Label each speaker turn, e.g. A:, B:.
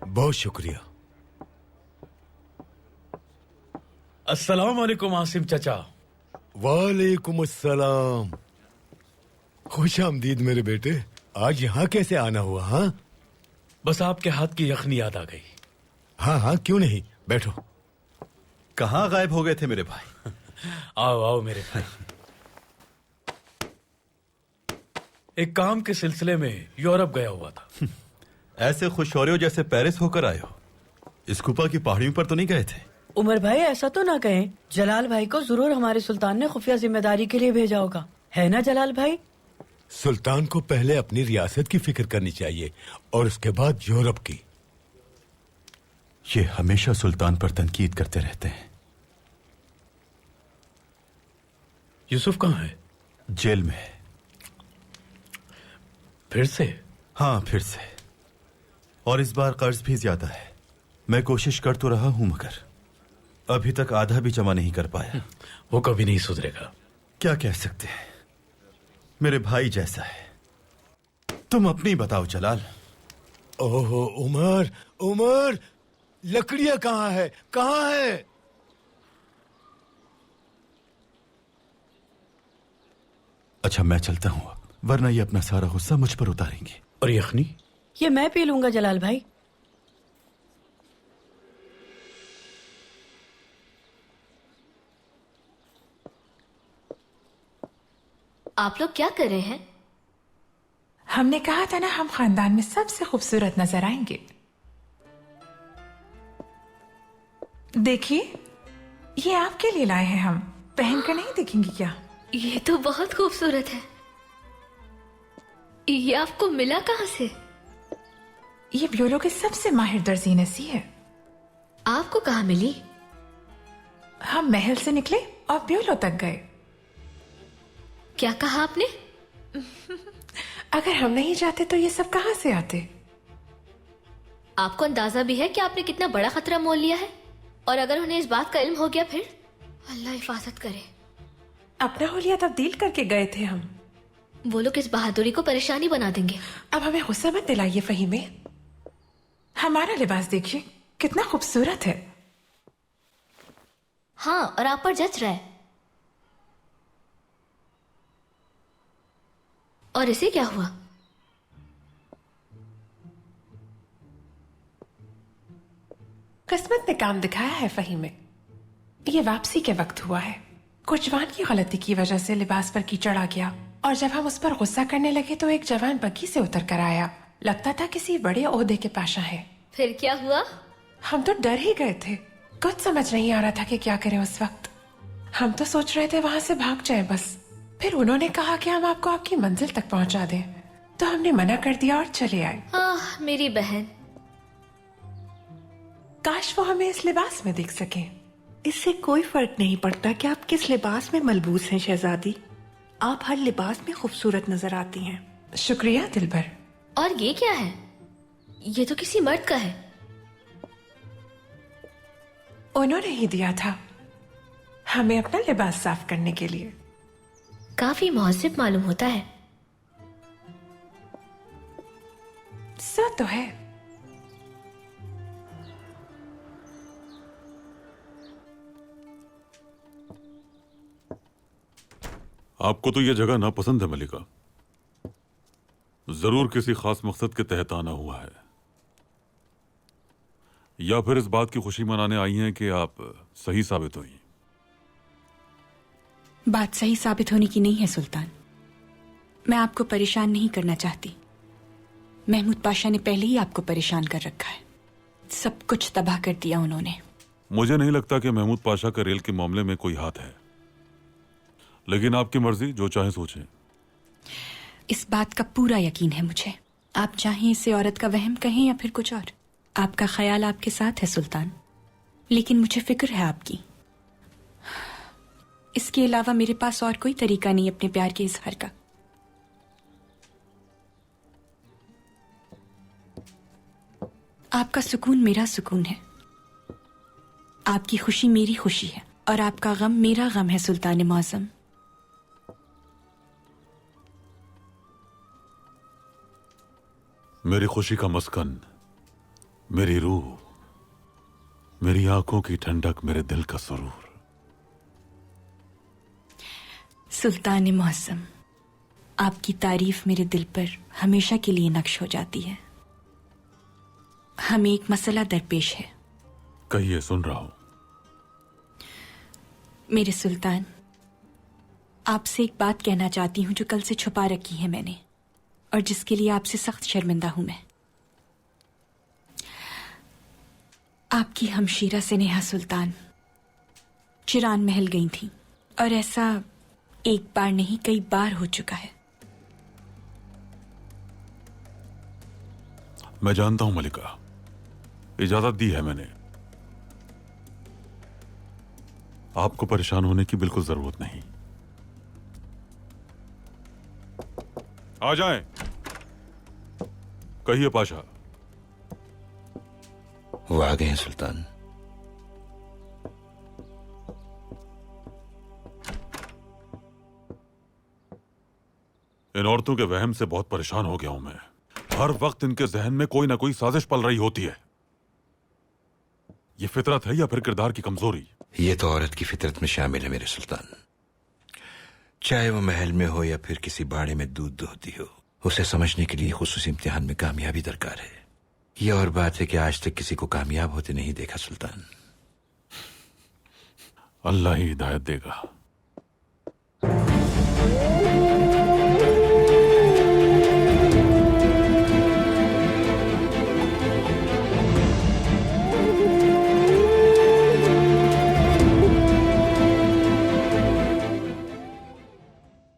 A: बहुत शुक्रिया।
B: अस्सलाम वालेकुम आसिम चचा।
A: वालेकुम अस्सलाम। खुश आमदीद मेरे बेटे। आज यहाँ कैसे आना हुआ? हाँ,
B: बस आपके हाथ की यखनी याद आ गई।
A: हाँ हाँ, क्यों नहीं, बैठो।
C: कहाँ गायब हो गए थे मेरे भाई?
B: आओ आओ मेरे भाई। एक काम के सिलसिले में यूरोप गया हुआ था।
C: ऐसे खुश हो रहे हो जैसे पेरिस होकर आए हो। स्कूपा की पहाड़ियों पर तो नहीं गए थे?
D: उमर भाई ऐसा तो ना कहें, जलाल भाई को जरूर हमारे सुल्तान ने खुफिया जिम्मेदारी के लिए भेजा होगा, है ना जलाल भाई?
A: सुल्तान को पहले अपनी रियासत की फिक्र करनी चाहिए और उसके बाद यूरोप की।
C: ये हमेशा सुल्तान पर तनकीद करते रहते हैं।
B: यूसुफ कहाँ है?
C: जेल में है।
B: फिर से?
C: हाँ, फिर से। और इस बार कर्ज भी ज्यादा है। मैं कोशिश कर तो रहा हूं मगर अभी तक आधा भी जमा नहीं कर पाया।
B: वो कभी नहीं सुधरेगा।
C: क्या कह सकते हैं, मेरे भाई जैसा है। तुम अपनी बताओ जलाल।
A: ओहो उमर, उमर, लकड़ियां कहाँ है, कहाँ है?
C: अच्छा मैं चलता हूं अब, वरना ये अपना सारा गुस्सा मुझ पर उतारेंगे।
B: और यखनी?
D: ये मैं पी लूंगा जलाल भाई।
E: आप लोग क्या कर रहे हैं?
F: हमने कहा था ना, हम खानदान में सबसे खूबसूरत नजर आएंगे। देखिए, ये आपके लिए लाए हैं हम। पहन कर नहीं देखेंगी क्या?
E: ये तो बहुत खूबसूरत है। ये आपको मिला कहाँ से?
F: ये ब्योलो के सबसे माहिर दर्जी ने सी है।
E: आपको कहाँ मिली?
F: हम महल से निकले और ब्योलो तक गए।
E: क्या कहा आपने?
F: अगर हम नहीं जाते तो ये सब कहाँ से आते?
E: आपको अंदाजा भी है कि आपने कितना बड़ा खतरा मोल लिया है? और अगर उन्हें इस बात का इल्म हो गया फिर? अल्लाह हिफाजत करे।
F: अपना होलिया तब्दील करके गए थे हम।
E: वो लोग इस बहादुरी को परेशानी बना देंगे।
F: अब हमें गुस्सा मत दिलाइए फहीमे। हमारा लिबास देखिए कितना खूबसूरत है।
E: हाँ, और आप पर जच रहा है। और इसे क्या हुआ?
F: किस्मत ने काम दिखाया है फहीमे। ये वापसी के वक्त हुआ है। कुछ जवान की गलती की वजह से लिबास पर कीचड़ आ गया और जब हम उस पर गुस्सा करने लगे तो एक जवान बग्गी से उतर कर आया। लगता था किसी बड़े ओहदे के पाशा है।
E: फिर क्या हुआ?
F: हम तो डर ही गए थे। कुछ समझ नहीं आ रहा था कि क्या करें उस वक्त। हम तो सोच रहे थे वहां से भाग जाए बस। फिर उन्होंने कहा कि हम आपको आपकी मंजिल तक पहुंचा दें, तो हमने मना कर दिया और चले आए।
E: मेरी बहन।
F: काश वो हमें इस लिबास में देख सके।
G: इससे कोई फर्क नहीं पड़ता कि आप किस लिबास में मलबूस हैं शहजादी। आप हर लिबास में खूबसूरत नजर आती हैं।
F: शुक्रिया दिलबर।
E: और ये क्या है? ये तो किसी मर्द का है।
F: उन्होंने ही दिया था हमें अपना लिबास साफ करने के लिए।
E: काफी मुहज्जिब मालूम होता है।
F: सो तो है।
H: आपको तो यह जगह नापसंद है मलिका। जरूर किसी खास मकसद के तहत आना हुआ है, या फिर इस बात की खुशी मनाने आई हैं कि आप सही साबित हुई।
I: बात सही साबित होने की नहीं है सुल्तान। मैं आपको परेशान नहीं करना चाहती। महमूद पाशा ने पहले ही आपको परेशान कर रखा है। सब कुछ तबाह कर दिया उन्होंने।
H: मुझे नहीं लगता कि महमूद पाशा का रेल के मामले में कोई हाथ है, लेकिन आपकी मर्जी, जो चाहे सोचें।
I: इस बात का पूरा यकीन है मुझे। आप चाहें इसे औरत का वहम कहें या फिर कुछ और, आपका ख्याल आपके साथ है सुल्तान। लेकिन मुझे फिक्र है आपकी। इसके अलावा मेरे पास और कोई तरीका नहीं अपने प्यार के इजहार का। आपका सुकून मेरा सुकून है, आपकी खुशी मेरी खुशी है, और आपका गम मेरा गम है सुल्तान मौज़म।
H: मेरी खुशी का मस्कन मेरी रूह, मेरी आंखों की ठंडक, मेरे दिल का सुरूर।
I: सुल्तान मुअज्जम, आपकी तारीफ मेरे दिल पर हमेशा के लिए नक्श हो जाती है। हमें एक मसला दरपेश है।
H: कहिए, सुन रहा हूं।
I: मेरे सुल्तान, आपसे एक बात कहना चाहती हूं जो कल से छुपा रखी है मैंने, और जिसके लिए आपसे सख्त शर्मिंदा हूं मैं। आपकी हमशीरा से नेहा सुल्तान चिरान महल गई थी, और ऐसा एक बार नहीं कई बार हो चुका है।
H: मैं जानता हूं मलिका, इजाजत दी है मैंने। आपको परेशान होने की बिल्कुल जरूरत नहीं। आ जाएं। कहिए पाशा।
J: वो आ गए हैं सुल्तान।
H: इन औरतों के वहम से बहुत परेशान हो गया हूं मैं। हर वक्त इनके जहन में कोई ना कोई साजिश पल रही होती है। ये फितरत है या फिर किरदार की कमजोरी?
J: ये तो औरत की फितरत में शामिल है मेरे सुल्तान। चाहे वो महल में हो या फिर किसी बाड़े में दूध दोहती हो, उसे समझने के लिए खुसूसी इम्तिहान में कामयाबी दरकार है। ये और बात है कि आज तक किसी को कामयाब होते नहीं देखा सुल्तान।
H: अल्लाह ही हिदायत देगा।